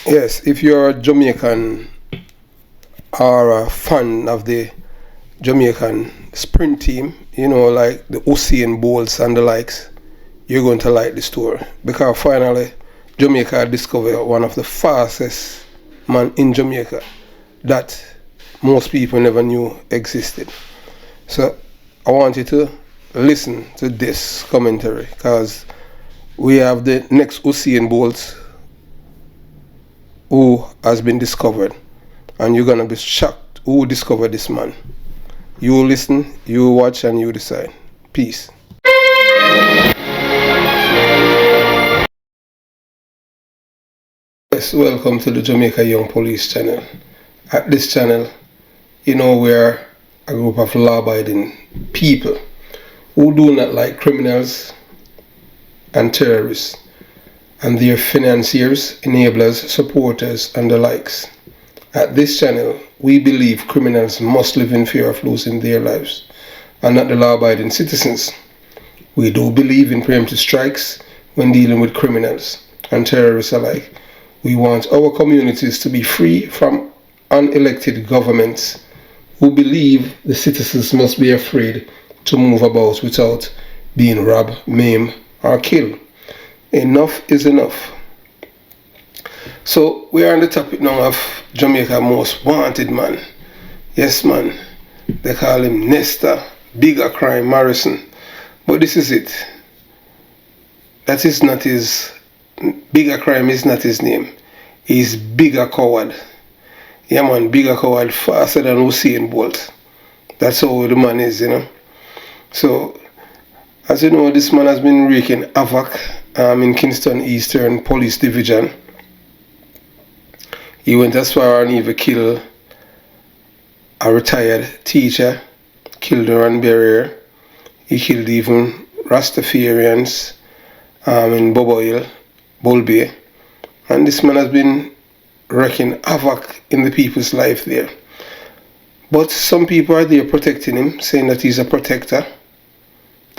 Yes, if you're a Jamaican or a fan of the Jamaican sprint team, like the Usain Bolts and the likes, you're going to like the story. Because finally, Jamaica discovered one of the fastest man in Jamaica that most people never knew existed. So I want you to listen to this commentary because we have the next Usain Bolt who has been discovered, and you're gonna be shocked who discovered this man. You listen, you watch, and you decide. Peace. Yes, welcome to the Jamaica Young Police channel. At this channel, we're a group of law-abiding people who do not like criminals and terrorists and their financiers, enablers, supporters, and the likes. At this channel, we believe criminals must live in fear of losing their lives and not the law-abiding citizens. We do believe in preemptive strikes when dealing with criminals and terrorists alike. We want our communities to be free from unelected governments who believe the citizens must be afraid to move about without being robbed, maimed, or killed. Enough is enough. So we are on the topic now of Jamaica's most wanted man. Yes, man. They call him Nesta, Bigger Crime Morrison. But this is it. That is not his. Bigger Crime is not his name. He's Bigger Coward. Yeah, man, Bigger Coward, faster than Usain Bolt. That's how the man is, So, as you know, this man has been wreaking havoc in Kingston Eastern Police Division. He went as far and even killed a retired teacher, killed her and buried her. He killed even Rastafarians in Boboil, Bulbay. And this man has been wreaking havoc in the people's life there. But some people are there protecting him, saying that he's a protector.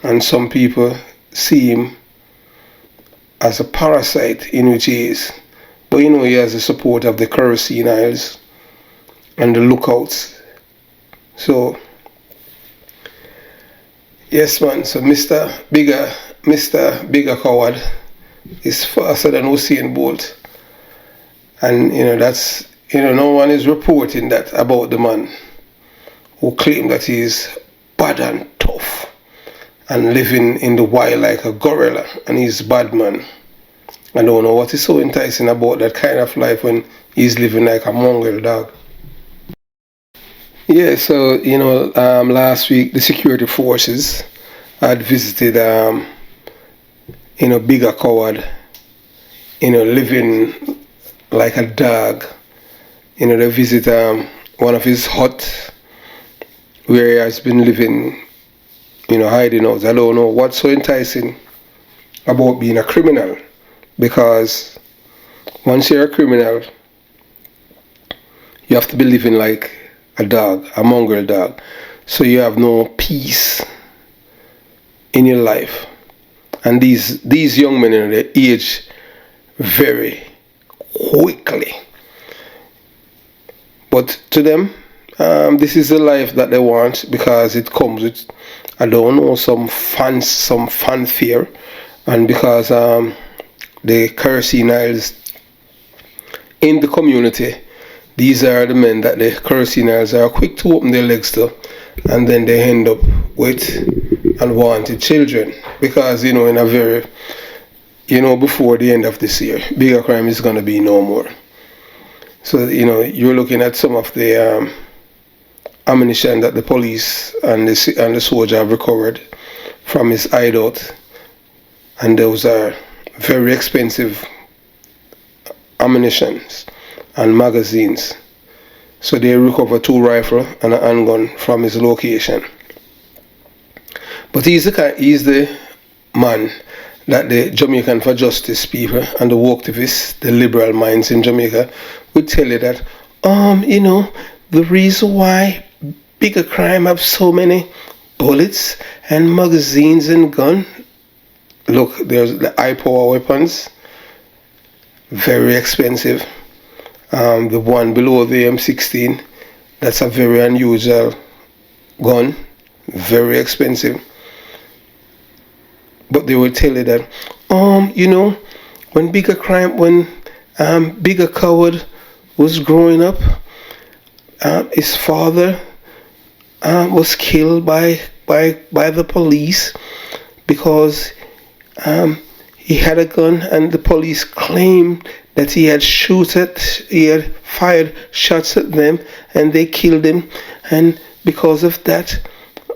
And some people see him as a parasite in which he is. But he has the support of the Kerosene Isles and the lookouts. So, yes, man. So Mr. Bigger Coward is faster than Usain Bolt. And, that's, no one is reporting that about the man who claimed that he is bad and tough and living in the wild like a gorilla, and he's bad man. I don't know what is so enticing about that kind of life when he's living like a mongrel dog. Yeah, so, last week the security forces had visited, Bigger Coward, living like a dog. They visit one of his hut where he has been living, hiding out. I don't know what's so enticing about being a criminal. Because once you're a criminal, you have to be living like a dog, a mongrel dog. So you have no peace in your life. And these young men, they age very quickly. But to them, this is the life that they want because it comes with, I don't know, some fanfare. And because the Kerosene Isles in the community, these are the men that the Kerosene Isles are quick to open their legs to, and then they end up with unwanted children. Because, in a very, before the end of this year, bigger crime is going to be no more. So, you're looking at some of the ammunition that the police and the soldier have recovered from his hideout, and those are very expensive ammunitions and magazines. So they recover 2 rifles and a handgun from his location. But he's the man that the Jamaican for Justice people and the woke activists, the liberal minds in Jamaica, would tell you that, the reason why bigger crime have so many bullets and magazines and guns. Look, there's the high power weapons, very expensive. The one below the M16, that's a very unusual gun, very expensive. But they will tell you that, when Bigger Coward was growing up, his father was killed by the police because he had a gun, and the police claimed that he had fired shots at them, and they killed him. And because of that,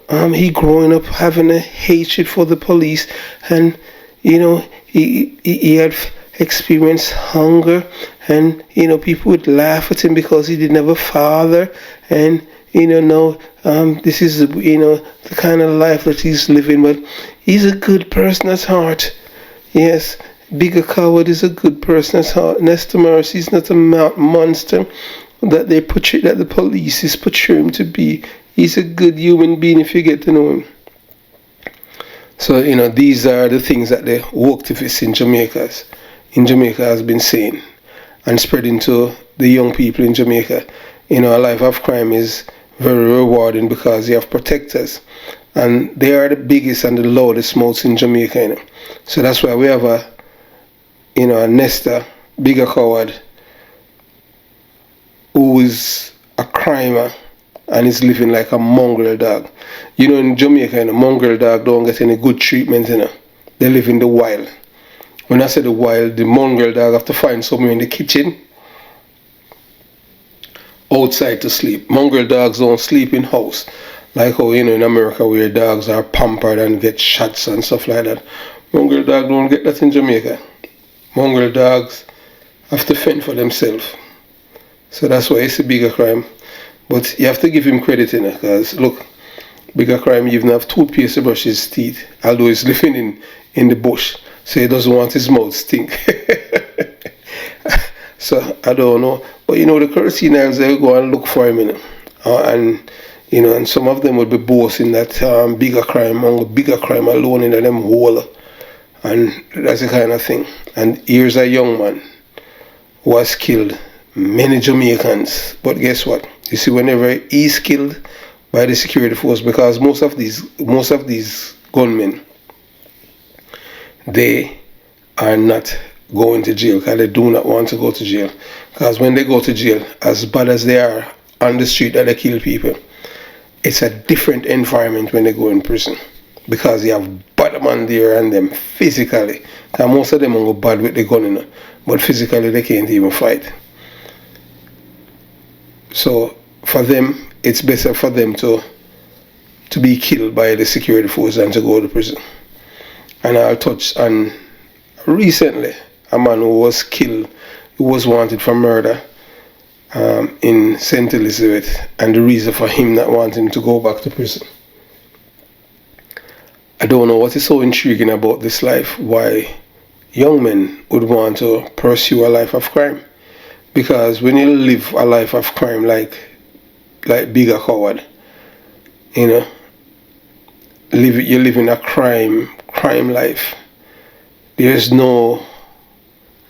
he growing up having a hatred for the police, and he had experienced hunger, and people would laugh at him because he didn't have a father, and now this is the kind of life that he's living. But he's a good person at heart. Yes, Bigger Coward is a good person at heart. Nesta Morris is not a monster that the police is portraying him to be. He's a good human being if you get to know him. So these are the things that the woke activists in Jamaica has been saying and spreading to the young people in Jamaica. A life of crime is very rewarding because you have protectors, and they are the biggest and the loudest mouths in Jamaica. So that's why we have a Nesta Bigger Coward who is a crimer and is living like a mongrel dog. In Jamaica, a mongrel dog don't get any good treatment. They live in the wild. When I say the wild, the mongrel dog have to find somewhere in the kitchen, outside to sleep. Mongrel dogs don't sleep in house, like how in America where dogs are pampered and get shots and stuff like that. Mongrel dogs don't get that in Jamaica. Mongrel dogs have to fend for themselves. So that's why it's a bigger crime. But you have to give him credit, because look, Bigger Crime even have toothpaste to brush his teeth, although he's living in the bush, so he doesn't want his mouth stink. So I don't know, but the Curtinos, they go and look for him, and some of them would be boasting that Bigger Crime alone in them hole, and that's the kind of thing. And here's a young man who was killed, many Jamaicans, but guess what? You see, whenever he's killed by the security force, because most of these gunmen, they are not going to jail because they do not want to go to jail. Because when they go to jail, as bad as they are on the street that they kill people, it's a different environment when they go in prison, because you have bad man there and them physically. Because most of them will go bad with the gun, but physically they can't even fight. So for them, it's better for them to be killed by the security force than to go to prison. And I'll touch on recently a man who was killed, who was wanted for murder in St. Elizabeth, and the reason for him not wanting to go back to prison. I don't know what is so intriguing about this life, why young men would want to pursue a life of crime. Because when you live a life of crime like Bigger Coward, you're living a crime life. There's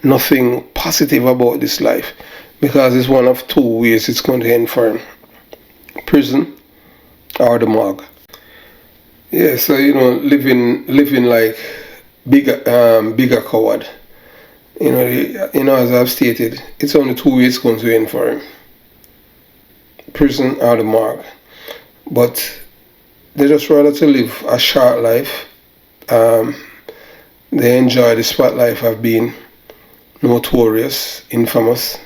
nothing positive about this life, because it's one of two ways it's going to end for him: prison or the morgue. Yeah, so living like Bigger Coward. As I've stated, it's only two ways it's going to end for him: prison or the morgue. But they just rather to live a short life. They enjoy the spotlight of being notorious, infamous,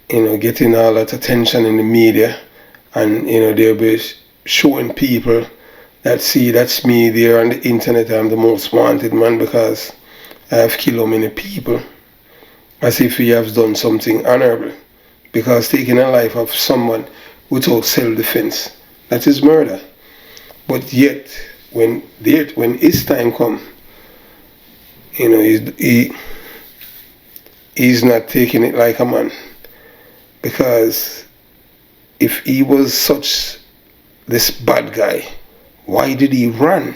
getting all that attention in the media, and they'll be showing people that, see, that's me there on the internet, I'm the most wanted man because I have killed many people, as if he has done something honorable. Because taking a life of someone without self-defense, that is murder. But yet, when his time comes, he's not taking it like a man. Because if he was this bad guy, why did he run?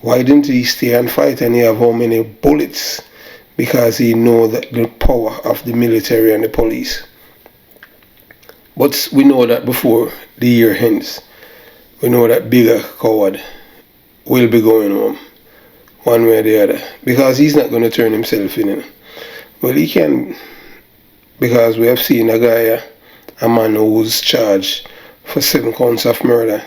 Why didn't he stay and fight? And he have how many bullets because he knows the power of the military and the police. But we know that before the year ends, we know that bigger coward will be going home, one way or the other, because he's not going to turn himself in. Well, he can, because we have seen a man who's charged for 7 counts of murder.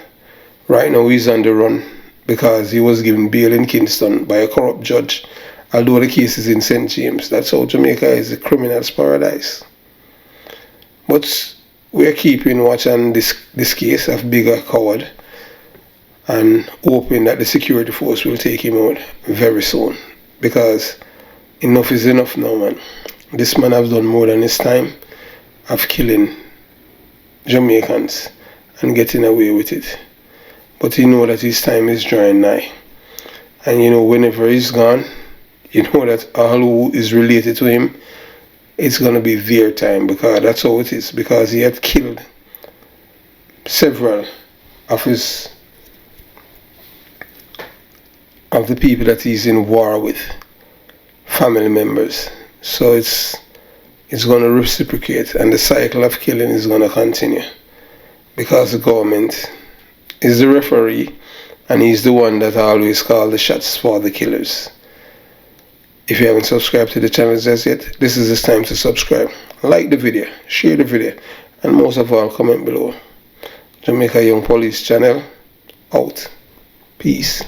Right now he's on the run because he was given bail in Kingston by a corrupt judge, although the case is in St. James. That's how Jamaica is a criminal's paradise. But we're keeping watch on this case of bigger coward and hoping that the security force will take him out very soon, because enough is enough now, man. This man has done more than his time of killing Jamaicans and getting away with it. But you know that his time is drawing nigh. And you know, whenever he's gone, you know that all who is related to him, it's going to be their time, because that's how it is. Because he had killed several of the people that he's in war with, family members. So it's going to reciprocate, and the cycle of killing is going to continue, because the government is the referee, and he's the one that always calls the shots for the killers. If you haven't subscribed to the channel just yet, this is the time to subscribe. Like the video, share the video, and most of all, comment below. Jamaica Young Police channel out. Peace.